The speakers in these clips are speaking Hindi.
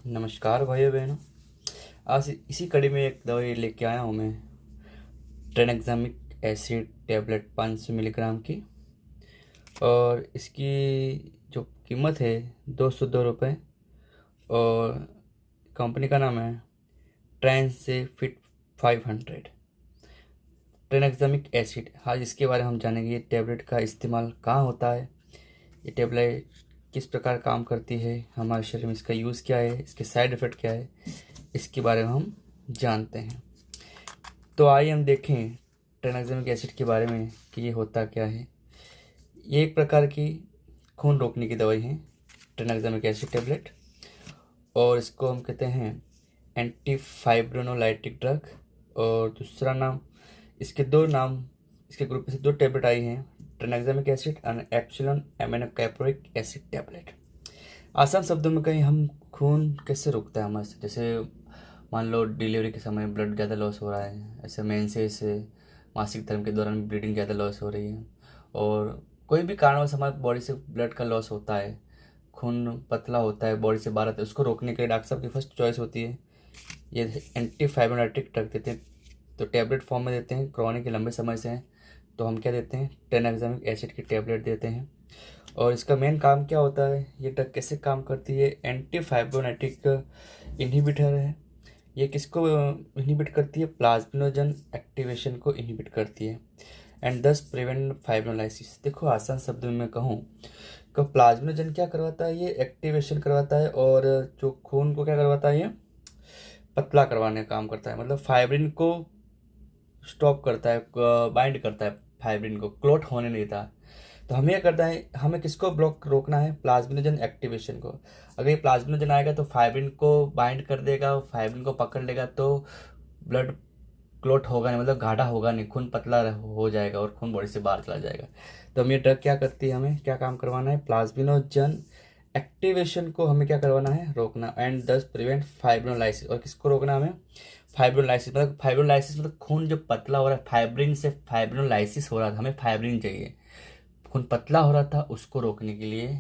नमस्कार भाइयों बहनों। आज इसी कड़ी में एक दवाई लेके आया हूँ मैं, ट्रेनेक्सामिक एसिड टैबलेट 500 मिलीग्राम की। और इसकी जो कीमत है 202 रुपये। और कंपनी का नाम है ट्रांस से फिट 500। ट्रेनेक्सामिक एसिड, आज इसके बारे में हम जानेंगे। ये टैबलेट का इस्तेमाल कहाँ होता है, ये टैबलेट किस प्रकार काम करती है, हमारे शरीर में इसका यूज़ क्या है, इसके साइड इफ़ेक्ट क्या है, इसके बारे में हम जानते हैं। तो आइए हम देखें ट्रेनेक्सामिक एसिड के बारे में कि ये होता क्या है। ये एक प्रकार की खून रोकने की दवाई है, ट्रेनेक्सामिक एसिड टैबलेट। और इसको हम कहते हैं एंटी फाइब्रोनोलाइटिक ड्रग। और दूसरा नाम, इसके दो नाम, इसके ग्रुप में से दो टैबलेट आई हैं, ट्रेनेक्सामिक एसिड और epsilon amino caproic acid tablet. आसान शब्दों में कहीं हम खून कैसे रोकता है हमारे से, जैसे मान लो डिलीवरी के समय ब्लड ज़्यादा लॉस हो रहा है, ऐसे मेंसेस से मासिक धर्म के दौरान ब्लीडिंग ज़्यादा लॉस हो रही है, और कोई भी कारणवश हमारे बॉडी से ब्लड का लॉस होता है, खून पतला होता है, बॉडी से बाहर आता है, उसको रोकने के लिए डॉक्टर साहब की फर्स्ट चॉइस होती है ये एंटी फाइब्रोनाइटिक ड्रग देते हैं। तो टैबलेट फॉर्म में देते हैं, क्रॉनिक के लंबे समय से हैं तो हम क्या देते हैं, ट्रेनेक्सामिक एसिड की टैबलेट देते हैं। और इसका मेन काम क्या होता है, ये ड्रग कैसे काम करती है, एंटी फाइब्रोनाइटिक इनहिबिटर है। ये किसको इनहिबिट करती है, प्लाज्मिनोजन एक्टिवेशन को इनहिबिट करती है एंड दस प्रिवेंट फाइब्रोलाइसिस। देखो आसान शब्दों में मैं कहूँ तो प्लाज्मिनोजन क्या करवाता है, ये एक्टिवेशन करवाता है, और जो खून को क्या करवाता है, ये पतला करवाने का काम करता है। मतलब फाइब्रिन को स्टॉप करता है, बाइंड करता है, फाइब्रिन को क्लॉट होने नहीं देता। तो हमें क्या करता है, हमें किसको ब्लॉक रोकना है, प्लाज्मिनोजन एक्टिवेशन को। अगर ये प्लाज्मिनोजन आएगा तो फाइब्रिन को बाइंड कर देगा, फाइब्रिन को पकड़ लेगा, तो ब्लड क्लॉट होगा नहीं, मतलब गाढ़ा होगा नहीं, खून पतला हो जाएगा और खून बॉडी से बाहर चला जाएगा। तो हम ये ड्रग क्या करती है, हमें क्या काम करवाना है, प्लाज्मिनोजन एक्टिवेशन को हमें क्या करवाना है, रोकना एंड दस प्रिवेंट फाइब्रोलाइसिस। और किसको रोकना हमें, फाइब्रोलाइसिस। मतलब फाइब्रोलाइसिस मतलब खून जो पतला हो रहा है, फाइब्रिन से फाइब्रोलाइसिस हो रहा था, हमें फाइब्रिन चाहिए, खून पतला हो रहा था, उसको रोकने के लिए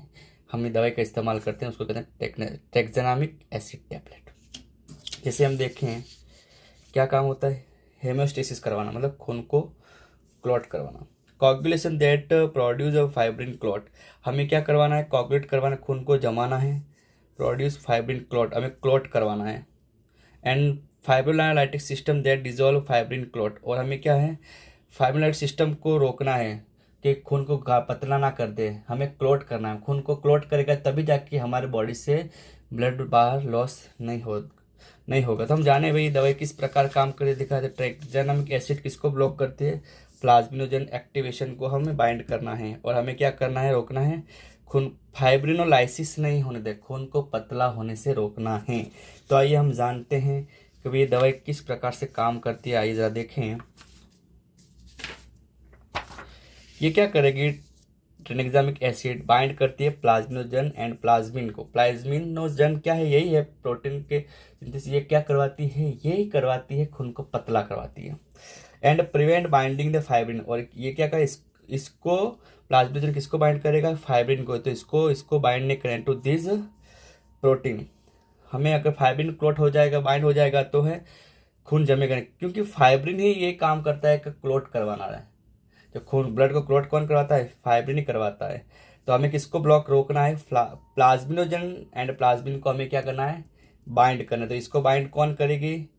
हम ये दवाई का इस्तेमाल करते हैं, उसको कहते हैं ट्रेनेक्सामिक एसिड टैबलेट। जैसे हम देखें क्या काम होता है, हेमोस्टेसिस करवाना, मतलब खून को क्लॉट करवाना, coagulation that produce a fibrin clot. हमें क्या करवाना है, कोगुलेट करवाना, खून को जमाना है, प्रोड्यूस फाइब्रिन क्लॉट, हमें क्लॉट करवाना है। And fibrinolytic system that dissolve fibrin clot, और हमें क्या है, फाइब्रोलाइटिक सिस्टम को रोकना है कि खून को पतला ना कर दे, हमें क्लॉट करना है। खून को क्लॉट करेगा तभी जाके हमारे बॉडी से ब्लड बाहर लॉस नहीं होगा। तो हम जाने भाई दवाई किस प्रकार काम करे, दिखा दे। ट्रेनेक्सामिक एसिड किसको ब्लॉक करती है, प्लाज्मिनोजन एक्टिवेशन को हमें बाइंड करना है, और हमें क्या करना है, रोकना है, खून फाइब्रिनोलाइसिस नहीं होने दे, खून को पतला होने से रोकना है। तो आइए हम जानते हैं कि ये दवाई किस प्रकार से काम करती है। आइए ज़रा देखें ये क्या करेगी। ट्रेनेक्सामिक एसिड बाइंड करती है प्लाज्मिनोजन एंड प्लाज्मिन को। प्लाज्मिनोजन क्या है, यही है प्रोटीन के सिंथेसिस। ये क्या करवाती है, यही करवाती है, खून को पतला करवाती है and prevent binding the fibrin. और ये क्या करे, इसको प्लाज्मिनोजन किसको बाइंड करेगा, फाइब्रिन को। तो इसको बाइंड नहीं करें टू दिस प्रोटीन। हमें अगर फाइब्रिन क्लॉट हो जाएगा, बाइंड हो जाएगा, तो है खून जमेगा नहीं, क्योंकि फाइब्रिन ही ये काम करता है कि क्लॉट करवाना है। जो खून ब्लड को क्लॉट कौन करवाता है, फाइब्रिन ही करवाता है। तो हमें किसको ब्लॉक रोकना है, प्लाज्मिनोजन एंड प्लाज्मिन को हमें क्या करना है, बाइंड करना है। तो इसको बाइंड कौन करेगी,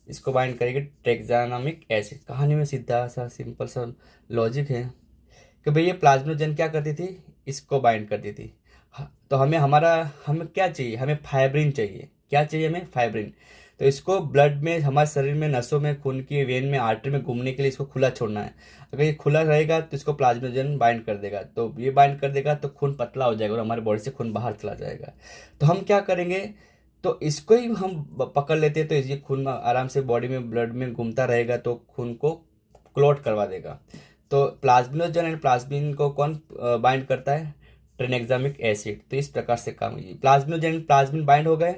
इसको बाइंड करेगी ट्रेनेक्सामिक एसिड। कहानी में सीधा सा सिंपल सा लॉजिक है कि भाई ये प्लाज्मिनोजन क्या करती थी, इसको बाइंड करती थी। तो हमें क्या चाहिए, हमें फाइब्रिन चाहिए। क्या चाहिए हमें, फाइब्रिन। तो इसको ब्लड में, हमारे शरीर में, नसों में, खून की वेन में, आर्टरी में घूमने के लिए इसको खुला छोड़ना है। अगर ये खुला रहेगा तो इसको प्लाज्मिनोजन बाइंड कर देगा, तो ये बाइंड कर देगा तो खून पतला हो जाएगा और हमारे बॉडी से खून बाहर चला जाएगा। तो हम क्या करेंगे, तो इसको ही हम पकड़ लेते हैं, तो ये खून आराम से बॉडी में, ब्लड में घूमता रहेगा, तो खून को क्लॉट करवा देगा। तो प्लाज्मिनोजन एंड प्लाज्मिन को कौन बाइंड करता है, ट्रेनेक्सामिक एसिड। तो इस प्रकार से काम, प्लाज्मिनोजन प्लाज्मिन बाइंड हो गए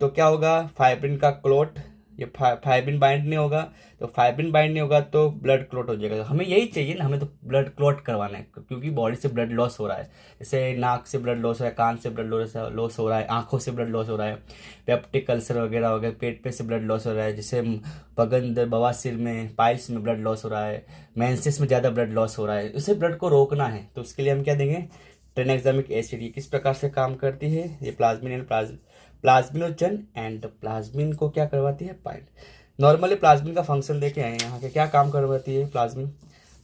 तो क्या होगा, फाइब्रिन का क्लॉट ये फाइब्रिन बाइंड नहीं होगा, तो फाइब्रिन बाइंड नहीं होगा तो ब्लड क्लॉट हो जाएगा। तो हमें यही चाहिए ना, हमें तो ब्लड क्लॉट करवाना है, क्योंकि बॉडी से ब्लड लॉस हो रहा है। जैसे नाक से ब्लड लॉस हो रहा है, कान से ब्लड लॉस हो रहा है, आंखों से ब्लड लॉस हो रहा है, पेप्टिक अल्सर वगैरह हो गया, पेट पे से ब्लड लॉस हो रहा है, जैसे बगंद बवासीर में, पाइल्स में ब्लड लॉस हो रहा है, मेंसेस में ज़्यादा ब्लड लॉस हो रहा है, उसे ब्लड को रोकना है। तो उसके लिए हम क्या देंगे, ट्रेनेक्सामिक एसिड। ये किस प्रकार से काम करती है, ये plasmin and plasminogen and plasmin को क्या करवाती है, बाइंड। नॉर्मली प्लाज्मिन का फंक्शन देखे हैं यहाँ के, क्या काम करवाती है प्लाज्मिन।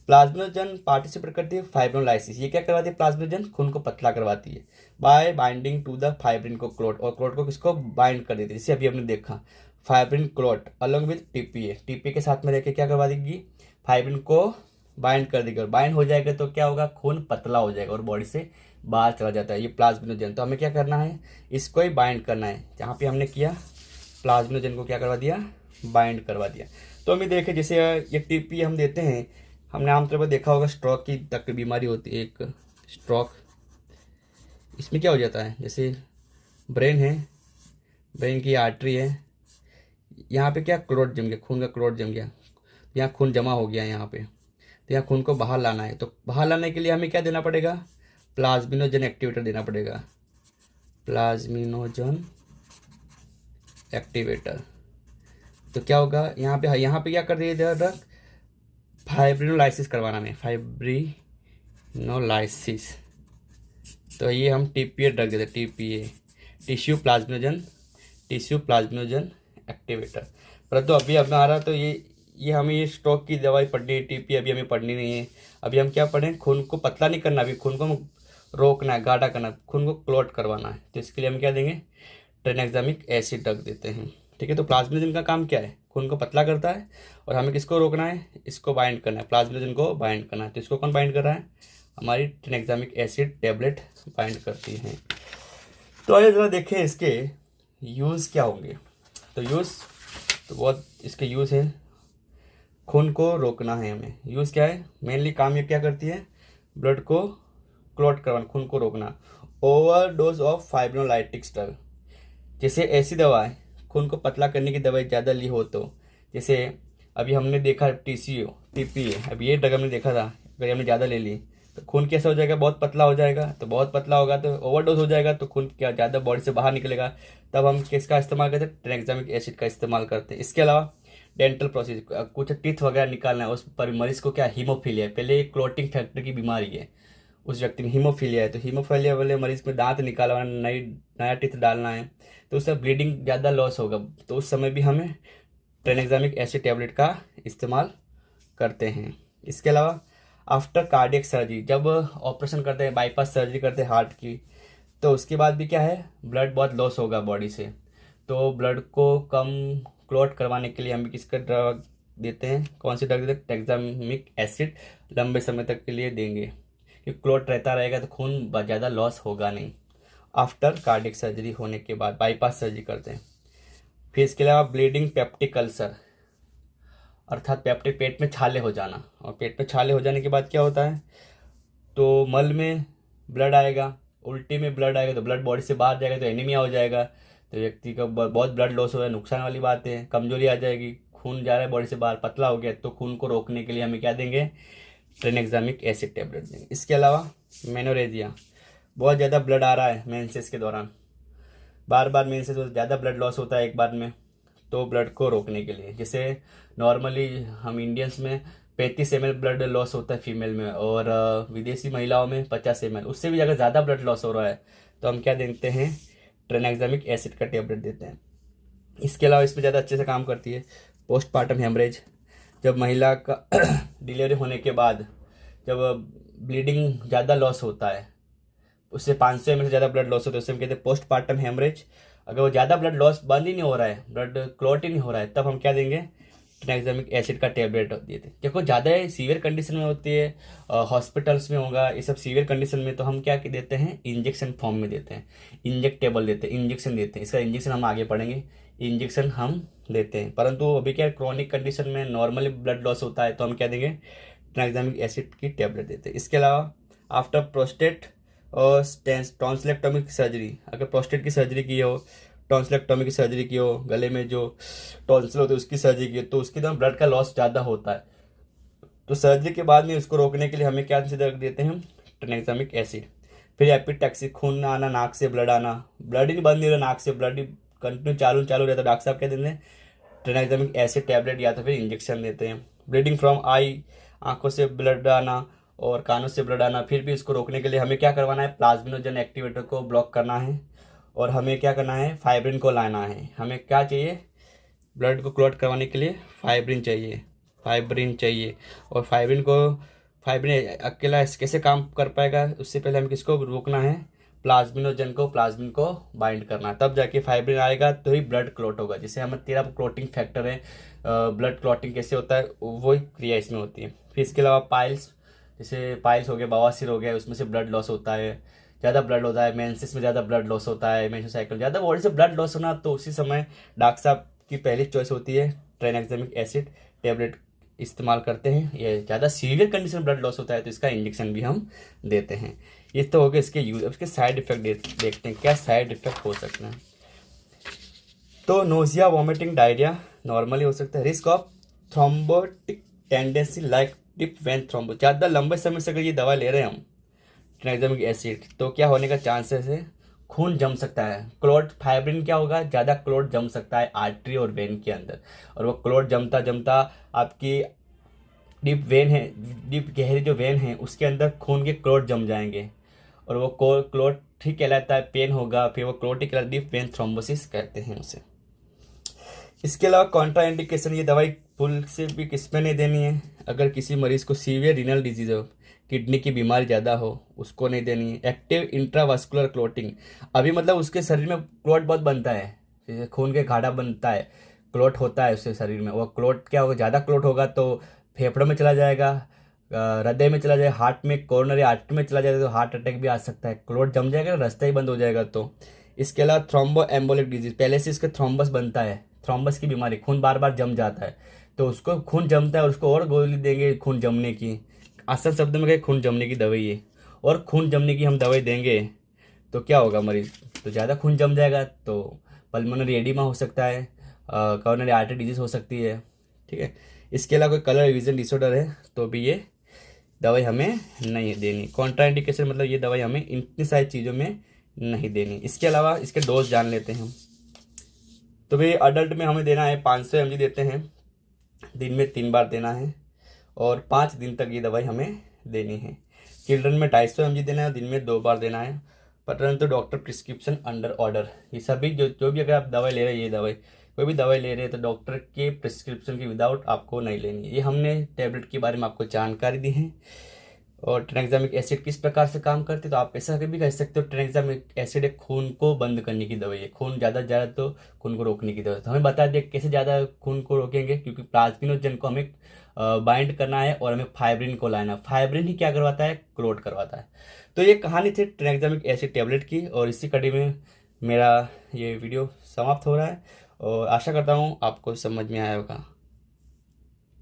प्लाज्मिनोजन पार्टिसिपेट करती है फाइब्रोलाइसिस। ये क्या करवाती है प्लाज्मिनोजन, खून को पतला करवाती है by binding to the fibrin को क्लोट, और क्लोट को किसको बाइंड कर देती है। जैसे अभी हमने देखा fibrin clot along with TPA, TPA के साथ में रहकर क्या करवा देगी, फाइब्रिन को बाइंड कर देगी, और बाइंड हो जाएगा तो क्या होगा, खून पतला हो जाएगा और बॉडी से बाहर चला जाता है। ये प्लाज्मिनोजन, तो हमें क्या करना है, इसको ही बाइंड करना है। जहाँ पे हमने किया प्लाज्मिनोजन को क्या करवा दिया, बाइंड करवा दिया। तो हमें देखे जैसे ये टीपी हम देते हैं, हमने आमतौर पर देखा होगा स्ट्रोक की तक बीमारी होती है, एक स्ट्रोक। इसमें क्या हो जाता है, जैसे ब्रेन है, ब्रेन की आर्टरी है, यहाँ पे क्या क्लोट जम गया, खून का क्लोट जम गया, यहाँ खून जमा हो गया यहाँ पे, तो यहाँ खून को बाहर लाना है। तो बाहर लाने के लिए हमें क्या देना पड़ेगा, प्लाज्मिनोजन एक्टिवेटर देना पड़ेगा, प्लाज्मिनोजन एक्टिवेटर। तो क्या होगा, यहाँ पे क्या कर दिया ड्रग, फाइब्रिनोलाइसिस करवाना है, फाइब्रिनोलाइसिस। तो ये हम टीपीए ड्रग देते हैं, टीपीए टिश्यू प्लाज्मिनोजन एक्टिवेटर। परंतु अभी हमारा तो ये हमें ये स्ट्रोक की दवाई पढ़नी है, टीपी अभी हमें पढ़नी नहीं है। अभी हम क्या पढ़ें, खून को पतला नहीं करना, अभी खून को रोकना है, गाढ़ा करना, खून को क्लॉट करवाना है। तो इसके लिए हम क्या देंगे, ट्रेनेक्सामिक एसिड ड्रग देते हैं, ठीक है। तो प्लाज्मिनोजन का काम क्या है, खून को पतला करता है, और हमें किसको रोकना है, इसको बाइंड करना है, प्लाज्मिनोजन को बाइंड करना है। तो इसको कौन बाइंड कर रहा है, हमारी ट्रेनेक्सामिक एसिड टैबलेट बाइंड करती हैं। तो आइए ज़रा देखें इसके यूज़ क्या होंगे। तो बहुत इसके यूज़ है, खून को रोकना है हमें, यूज़ क्या है, मेनली काम ये क्या करती है, ब्लड को क्लॉट करवाना, खून को रोकना। ओवरडोज ऑफ फाइब्रोलाइटिक्स ड्रग, जैसे ऐसी दवाएं खून को पतला करने की दवाई ज़्यादा ली हो, तो जैसे अभी हमने देखा टीपीए, अब ये ड्रग हमने देखा था, अगर हमने ज़्यादा ले ली तो खून कैसा हो जाएगा, बहुत पतला हो जाएगा। तो बहुत पतला होगा तो ओवरडोज हो जाएगा, तो खून क्या ज़्यादा बॉडी से बाहर निकलेगा। तब हम किसका इस्तेमाल करते हैं, ट्रेनेक्सामिक एसिड का इस्तेमाल करते हैं। इसके अलावा डेंटल प्रोसेस, कुछ टीथ वगैरह निकालना है, उस पर मरीज को क्या हीमोफीलिया है, पहले एक क्लोटिंग फैक्टर की बीमारी है, उस व्यक्ति में हीमोफीलिया है, तो हीमोफीलिया वाले मरीज में दांत निकालवाना, नया टीथ डालना है, तो उससे ब्लीडिंग ज़्यादा लॉस होगा। तो उस समय भी हमें ट्रेनेक्सामिक एसिड टैबलेट का इस्तेमाल करते हैं। इसके अलावा आफ्टर कार्डियक सर्जरी, जब ऑपरेशन करते हैं, बाईपास सर्जरी करते हैं हार्ट की, तो उसके बाद भी क्या है, ब्लड बहुत लॉस होगा बॉडी से। तो ब्लड को कम क्लॉट करवाने के लिए हम किसका ड्रग देते हैं, कौन सी ड्रग देते हैं, ट्रेनेक्सामिक एसिड लंबे समय तक के लिए देंगे, क्योंकि क्लॉट रहता रहेगा तो खून ज़्यादा लॉस होगा नहीं। आफ्टर कार्डियक सर्जरी होने के बाद बाईपास सर्जरी करते हैं। फिर इसके अलावा ब्लीडिंग पेप्टिक अल्सर, अर्थात पेप्टिक, पेट में छाले हो जाना, और पेट में छाले हो जाने के बाद क्या होता है, तो मल में ब्लड आएगा, उल्टी में ब्लड आएगा, तो ब्लड बॉडी से बाहर जाएगा तो एनीमिया हो जाएगा, तो व्यक्ति का बहुत ब्लड लॉस हो रहा है, नुकसान वाली बात है, कमजोरी आ जाएगी, खून जा रहा है बॉडी से बाहर, पतला हो गया, तो खून को रोकने के लिए हमें क्या देंगे, ट्रेनेक्सामिक एसिड टैबलेट देंगे। इसके अलावा मेनोरेजिया, बहुत ज़्यादा ब्लड आ रहा है मेंसेस के दौरान, बार बार मेंसेस में ज़्यादा ब्लड लॉस होता है एक बार में, तो ब्लड को रोकने के लिए, जैसे नॉर्मली हम इंडियंस में 35 ml ब्लड लॉस होता है फीमेल में, और विदेशी महिलाओं में 50 ml, उससे भी अगर ज़्यादा ब्लड लॉस हो रहा है तो हम क्या देते हैं, ट्रेनेक्सामिक एसिड का टैबलेट देते हैं। इसके अलावा इसमें ज़्यादा अच्छे से काम करती है पोस्टपार्टम हेमरेज, जब महिला का डिलीवरी होने के बाद जब ब्लीडिंग ज़्यादा लॉस होता है, उससे 500 ml से ज़्यादा ब्लड लॉस होता है, उससे हम कहते हैं पोस्टपार्टम हेमरेज। अगर वो ज़्यादा ब्लड लॉस बंद ही नहीं हो रहा है, ब्लड क्लॉट ही नहीं हो रहा है, तब हम क्या देंगे, ट्रेनेक्सामिक एसिड का टैबलेट देते हैं। देखो ज़्यादा सीवियर कंडीशन में होती है, हॉस्पिटल्स में होगा ये सब सीवियर कंडीशन में, तो हम क्या देते हैं, इंजेक्शन फॉर्म में देते हैं, इंजेक्टेबल देते हैं, इंजेक्शन देते हैं। इसका इंजेक्शन हम आगे पढ़ेंगे, इंजेक्शन हम देते हैं। परंतु अभी क्या क्रॉनिक कंडीशन में नॉर्मली ब्लड लॉस होता है, तो हम क्या देंगे, ट्रेनेक्सामिक एसिड की टैबलेट देते हैं। इसके अलावा आफ्टर प्रोस्टेट और टॉन्सिलेक्टोमी सर्जरी, अगर प्रोस्टेट की सर्जरी की हो टॉन्सिलेक्टोमी की सर्जरी की हो, गले में जो टॉन्सिल होते हैं उसकी सर्जरी की हो, तो उसके दौरान ब्लड का लॉस ज़्यादा होता है। तो सर्जरी के बाद में उसको रोकने के लिए हमें क्या रख देते हैं, ट्रेनेक्सामिक एसिड। फिर एपिटैक्सी, खून ना आना, नाक से ब्लड आना, ब्लड ही नहीं बंद नहीं हो रहा, नाक से ब्लड ही कंटिन्यू चालू रहता है, डॉक्टर साहब क्या देते हैं, ट्रेनेक्सामिक एसिड टैबलेट या तो फिर इंजेक्शन देते हैं। ब्लीडिंग फ्रॉम आई, आंखों से ब्लड आना और कानों से ब्लड आना, फिर भी इसको रोकने के लिए हमें क्या करवाना है, प्लाज्मिनोजन एक्टिवेटर को ब्लॉक करना है और हमें क्या करना है, फाइब्रिन को लाना है। हमें क्या चाहिए, ब्लड को क्लॉट करवाने के लिए फाइब्रिन चाहिए, फाइब्रिन चाहिए। और फाइब्रिन अकेला कैसे काम कर पाएगा, उससे पहले हमें किसको रोकना है, प्लाज्मिनोजन को, प्लाज्मिन को बाइंड करना, तब जाके फाइब्रिन आएगा तो ही ब्लड क्लॉट होगा। जैसे हमें 13 क्लॉटिंग फैक्टर है, ब्लड क्लॉटिंग कैसे होता है वही क्रिया इसमें होती है। फिर इसके अलावा पाइल्स, जैसे पाइल्स हो गया, बवासीर हो गया, उसमें से ब्लड लॉस होता है, ज़्यादा ब्लड होता है, मेंसेस में ज़्यादा ब्लड लॉस होता है, मेंस्ट्रुअल साइकिल ज़्यादा बॉडी से ब्लड लॉस होना, तो उसी समय डॉक्टर साहब की पहली चॉइस होती है ट्रेनेक्सामिक एसिड टैबलेट इस्तेमाल करते हैं। ये ज़्यादा सीवियर कंडीशन ब्लड लॉस होता है तो इसका इंजेक्शन भी हम देते हैं। ये तो हो गया इसके यूज। अब इसके साइड इफेक्ट देखते हैं, क्या साइड इफेक्ट हो सकते हैं। तो नोजिया, वॉमिटिंग, डायरिया नॉर्मली हो सकता है। Risk of thrombotic tendency like deep vein thrombo, ज़्यादा लंबे समय से अगर ये दवा ले रहे हैं हम ट्रेनेक्सामिक एसिड, तो क्या होने का चांसेस है, खून जम सकता है, क्लॉट, फाइब्रिन क्या होगा, ज़्यादा क्लॉट जम सकता है आर्टरी और वेन के अंदर, और वो क्लॉट जमता जमता आपकी डीप वेन है, डीप गहरी जो वेन है उसके अंदर खून के क्लॉट जम जाएंगे और वो क्लॉट ठीक कहलाता है, पेन होगा, फिर वो क्लॉट ही कहलाता है, डीप वेन थ्रोम्बोसिस कहते हैं उसे। इसके अलावा कॉन्ट्रा इंडिकेशन, ये दवाई फुल से भी किस में नहीं देनी है, अगर किसी मरीज को सीवियर रीनल डिजीज हो, किडनी की बीमारी ज़्यादा हो, उसको नहीं देनी है। एक्टिव इंट्रावास्कुलर क्लॉटिंग, अभी मतलब उसके शरीर में क्लॉट बहुत बनता है, जैसे खून के घाटा बनता है, क्लॉट होता है उसके शरीर में, वो क्लॉट क्या होगा, ज़्यादा क्लॉट होगा तो फेफड़ों में चला जाएगा, हृदय में चला जाएगा, हार्ट में, कोरोनरी आर्टरी में चला जाएगा तो हार्ट अटैक भी आ सकता है, क्लॉट जम जाएगा, रास्ता ही बंद हो जाएगा। तो इसके अलावा थ्रोम्बो एम्बोलिक डिजीज, पहले से इसके थ्रोम्बस बनता है, थ्रोम्बस की बीमारी, खून बार बार जम जाता है, तो उसको खून जमता है और उसको और गोली देंगे खून जमने की, असल शब्द में कहे खून जमने की दवाई है, और खून जमने की हम दवाई देंगे तो क्या होगा, मरीज तो ज़्यादा खून जम जाएगा तो पल्मोनरी एडिमा हो सकता है, कोरोनरी आर्टरी डिजीज हो सकती है। ठीक है, इसके अलावा कोई कलर विजन डिसऑर्डर है तो भी ये दवाई हमें नहीं देनी। कॉन्ट्राइंडिकेशन मतलब ये दवाई हमें इतनी सारी चीज़ों में नहीं देनी। इसके अलावा इसके डोज जान लेते हैं हम। तो भाई अडल्ट में हमें देना है 500 mg देते हैं, दिन में 3 बार देना है और 5 दिन तक ये दवाई हमें देनी है। चिल्ड्रन में 250 mg देना है, दिन में 2 बार देना है, परंतु डॉक्टर प्रिस्क्रिप्शन अंडर ऑर्डर। ये सभी जो भी अगर आप दवाई ले रहे हैं, ये दवाई कोई भी दवाई ले रहे हैं तो डॉक्टर के प्रिस्क्रिप्शन के विदाउट आपको नहीं लेनी है। ये हमने टैबलेट के बारे में आपको जानकारी दी है। और ट्रेनेक्सामिक एसिड किस प्रकार से काम करते हैं तो आप ऐसा भी कह सकते हो, ट्रेनेक्सामिक एसिड एक खून को बंद करने की दवाई है, खून ज़्यादा तो खून को रोकने की दवाई। तो हमें बता दें कैसे ज़्यादा खून को रोकेंगे, क्योंकि प्लाज्मिनोजन को हमें बाइंड करना है और हमें फाइब्रिन को लाना है। फाइब्रिन ही क्या करवाता है, क्लॉट करवाता है। तो ये कहानी थी ट्रेनेक्सामिक एसिड टैबलेट की, और इसी कड़ी में मेरा ये वीडियो समाप्त हो रहा है और आशा करता हूँ आपको समझ में आया होगा।